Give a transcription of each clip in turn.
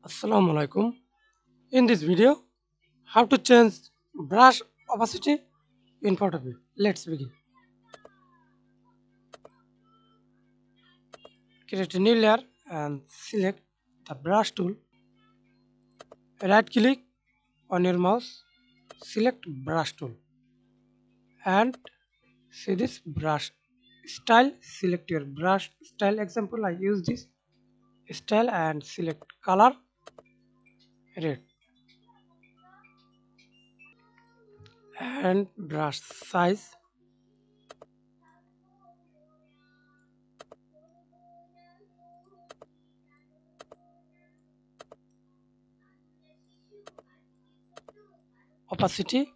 Assalamu alaikum. In this video, how to change brush opacity in photopea. Let's begin. Create a new layer and select the brush tool. Right click on your mouse, select brush tool and see this brush style. Select your brush style. Example, I use this style and select color red and brush size. Opacity.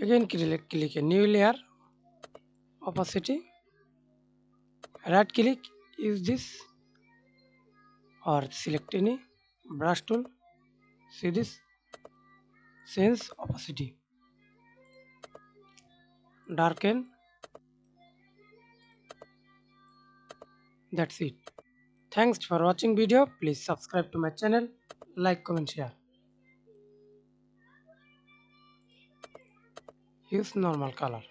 Again click a new layer, opacity, right click, use this or select any brush tool, see this, change opacity, darken, that's it. Thanks for watching video, please subscribe to my channel, like, comment, share. Use normal color.